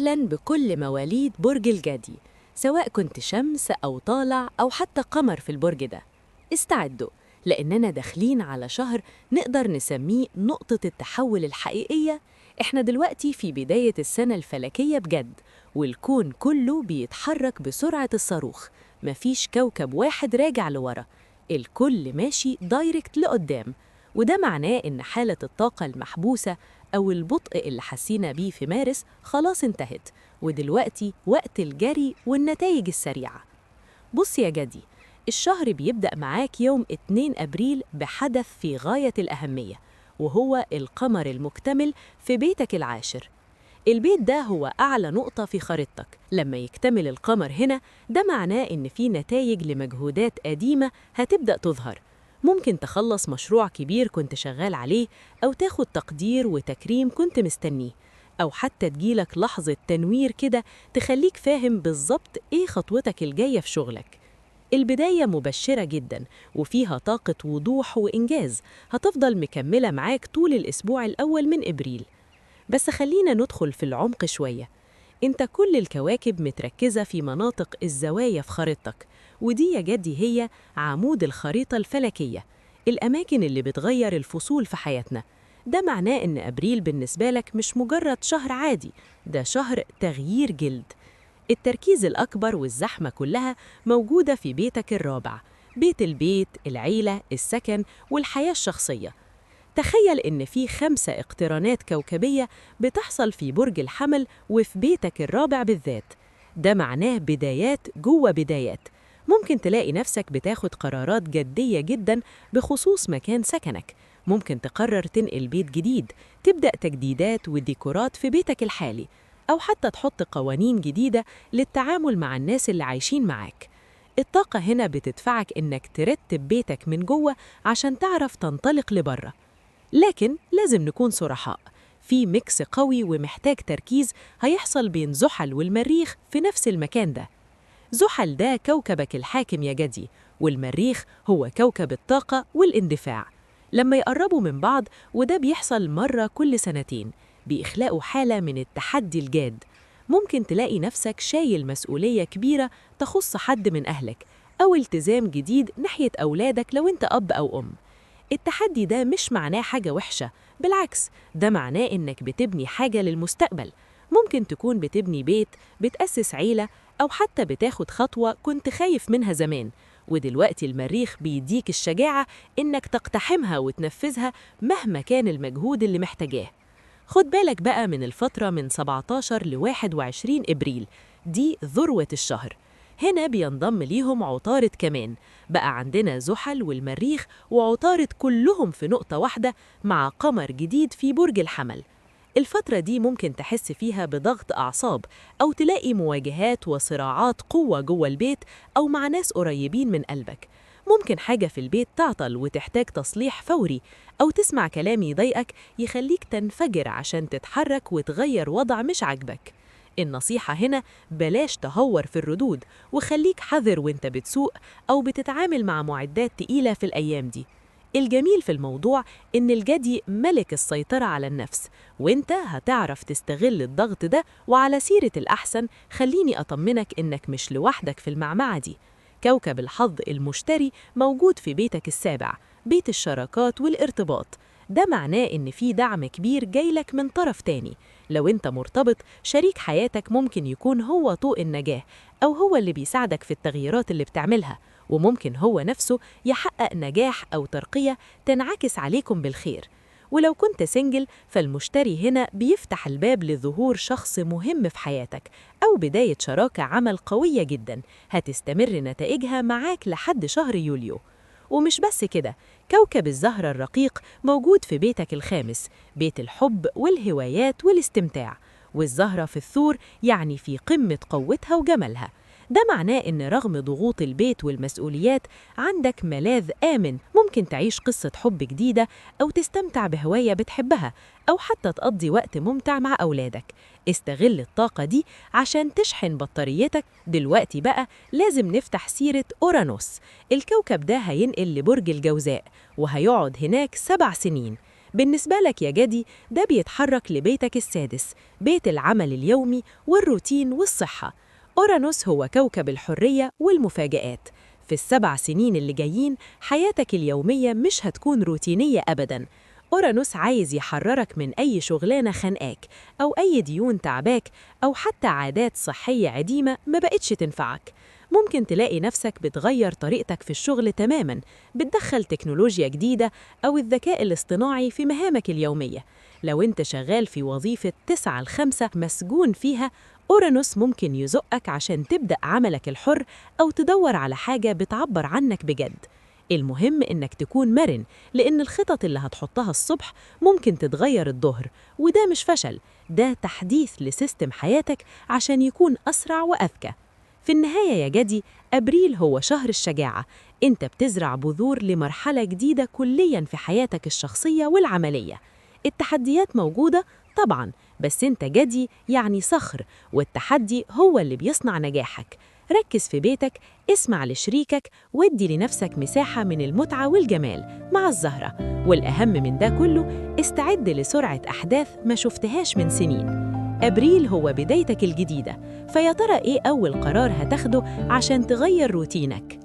أهلاً بكل مواليد برج الجدي، سواء كنت شمس أو طالع أو حتى قمر في البرج ده. استعدوا، لأننا داخلين على شهر نقدر نسميه نقطة التحول الحقيقية. إحنا دلوقتي في بداية السنة الفلكية بجد، والكون كله بيتحرك بسرعة الصاروخ. مفيش كوكب واحد راجع لورا، الكل ماشي دايركت لقدام. وده معناه إن حالة الطاقة المحبوسة أو البطء اللي حسينا بيه في مارس خلاص انتهت، ودلوقتي وقت الجري والنتائج السريعة. بص يا جدي، الشهر بيبدأ معاك يوم 2 أبريل بحدث في غاية الأهمية، وهو القمر المكتمل في بيتك العاشر. البيت ده هو أعلى نقطة في خريطتك. لما يكتمل القمر هنا، ده معناه إن في نتائج لمجهودات قديمة هتبدأ تظهر. ممكن تخلص مشروع كبير كنت شغال عليه، أو تاخد تقدير وتكريم كنت مستنيه، أو حتى تجيلك لحظة تنوير كده تخليك فاهم بالظبط إيه خطوتك الجاية في شغلك. البداية مبشرة جدا، وفيها طاقة وضوح وإنجاز هتفضل مكملة معاك طول الأسبوع الأول من إبريل. بس خلينا ندخل في العمق شوية. انت كل الكواكب متركزة في مناطق الزوايا في خريطتك، ودي يا جدي هي عمود الخريطة الفلكية، الأماكن اللي بتغير الفصول في حياتنا. ده معناه إن أبريل بالنسبة لك مش مجرد شهر عادي، ده شهر تغيير جلد. التركيز الأكبر والزحمة كلها موجودة في بيتك الرابع، بيت العيلة، السكن والحياة الشخصية. تخيل إن في 5 اقترانات كوكبية بتحصل في برج الحمل وفي بيتك الرابع بالذات. ده معناه بدايات جوه بدايات. ممكن تلاقي نفسك بتاخد قرارات جدية جدا بخصوص مكان سكنك. ممكن تقرر تنقل بيت جديد، تبدأ تجديدات وديكورات في بيتك الحالي، أو حتى تحط قوانين جديدة للتعامل مع الناس اللي عايشين معاك. الطاقة هنا بتدفعك إنك ترتب بيتك من جوه عشان تعرف تنطلق لبره. لكن لازم نكون صرحاء، في ميكس قوي ومحتاج تركيز هيحصل بين زحل والمريخ في نفس المكان ده. زحل ده كوكبك الحاكم يا جدي، والمريخ هو كوكب الطاقة والاندفاع. لما يقربوا من بعض، وده بيحصل مرة كل سنتين، بيخلقوا حالة من التحدي الجاد. ممكن تلاقي نفسك شايل مسؤولية كبيرة تخص حد من أهلك، أو التزام جديد ناحية أولادك لو أنت أب أو أم. التحدي ده مش معناه حاجة وحشة، بالعكس، ده معناه إنك بتبني حاجة للمستقبل. ممكن تكون بتبني بيت، بتأسس عيلة، أو حتى بتاخد خطوة كنت خايف منها زمان، ودلوقتي المريخ بيديك الشجاعة إنك تقتحمها وتنفذها مهما كان المجهود اللي محتاجاه. خد بالك بقى من الفترة من 17 ل 21 إبريل، دي ذروة الشهر. هنا بينضم ليهم عطارد كمان، بقى عندنا زحل والمريخ وعطارد كلهم في نقطة واحدة مع قمر جديد في برج الحمل. الفترة دي ممكن تحس فيها بضغط أعصاب، أو تلاقي مواجهات وصراعات قوة جوه البيت أو مع ناس قريبين من قلبك. ممكن حاجة في البيت تعطل وتحتاج تصليح فوري، أو تسمع كلام يضايقك يخليك تنفجر عشان تتحرك وتغير وضع مش عاجبك. النصيحة هنا، بلاش تهور في الردود، وخليك حذر وانت بتسوق أو بتتعامل مع معدات تقيلة في الأيام دي. الجميل في الموضوع إن الجدي ملك السيطرة على النفس، وانت هتعرف تستغل الضغط ده. وعلى سيرة الأحسن، خليني أطمنك إنك مش لوحدك في المعمعة دي. كوكب الحظ المشتري موجود في بيتك السابع، بيت الشراكات والارتباط. ده معناه إن في دعم كبير جايلك من طرف تاني. لو انت مرتبط، شريك حياتك ممكن يكون هو طوق النجاة، أو هو اللي بيساعدك في التغييرات اللي بتعملها، وممكن هو نفسه يحقق نجاح أو ترقية تنعكس عليكم بالخير. ولو كنت سنجل، فالمشتري هنا بيفتح الباب لظهور شخص مهم في حياتك، أو بداية شراكة عمل قوية جدا هتستمر نتائجها معاك لحد شهر يوليو. ومش بس كده، كوكب الزهرة الرقيق موجود في بيتك الخامس، بيت الحب والهوايات والاستمتاع. والزهرة في الثور يعني في قمة قوتها وجمالها. ده معناه إن رغم ضغوط البيت والمسؤوليات، عندك ملاذ آمن، ممكن تعيش قصة حب جديدة، أو تستمتع بهواية بتحبها، أو حتى تقضي وقت ممتع مع أولادك. استغل الطاقة دي عشان تشحن بطاريتك. دلوقتي بقى لازم نفتح سيرة أورانوس. الكوكب ده هينقل لبرج الجوزاء، وهيقعد هناك 7 سنين. بالنسبة لك يا جدي ده بيتحرك لبيتك السادس، بيت العمل اليومي والروتين والصحة. أورانوس هو كوكب الحرية والمفاجآت. في ال7 سنين اللي جايين حياتك اليومية مش هتكون روتينية أبداً. أورانوس عايز يحررك من أي شغلانة خانقاك أو أي ديون تعباك أو حتى عادات صحية عديمة ما بقتش تنفعك. ممكن تلاقي نفسك بتغير طريقتك في الشغل تماماً، بتدخل تكنولوجيا جديدة أو الذكاء الاصطناعي في مهامك اليومية. لو أنت شغال في وظيفة 9 ل5 مسجون فيها، أورانوس ممكن يزقك عشان تبدأ عملك الحر أو تدور على حاجة بتعبر عنك بجد. المهم إنك تكون مرن، لأن الخطط اللي هتحطها الصبح ممكن تتغير الظهر، وده مش فشل، ده تحديث لسيستم حياتك عشان يكون أسرع وأذكى. في النهاية يا جدي، أبريل هو شهر الشجاعة. أنت بتزرع بذور لمرحلة جديدة كلياً في حياتك الشخصية والعملية. التحديات موجودة طبعاً، بس أنت جدي يعني صخر، والتحدي هو اللي بيصنع نجاحك. ركز في بيتك، اسمع لشريكك، وادي لنفسك مساحة من المتعة والجمال مع الزهرة. والأهم من ده كله، استعد لسرعة أحداث ما شفتهاش من سنين. أبريل هو بدايتك الجديدة، فيا ترى إيه أول قرار هتاخده عشان تغير روتينك؟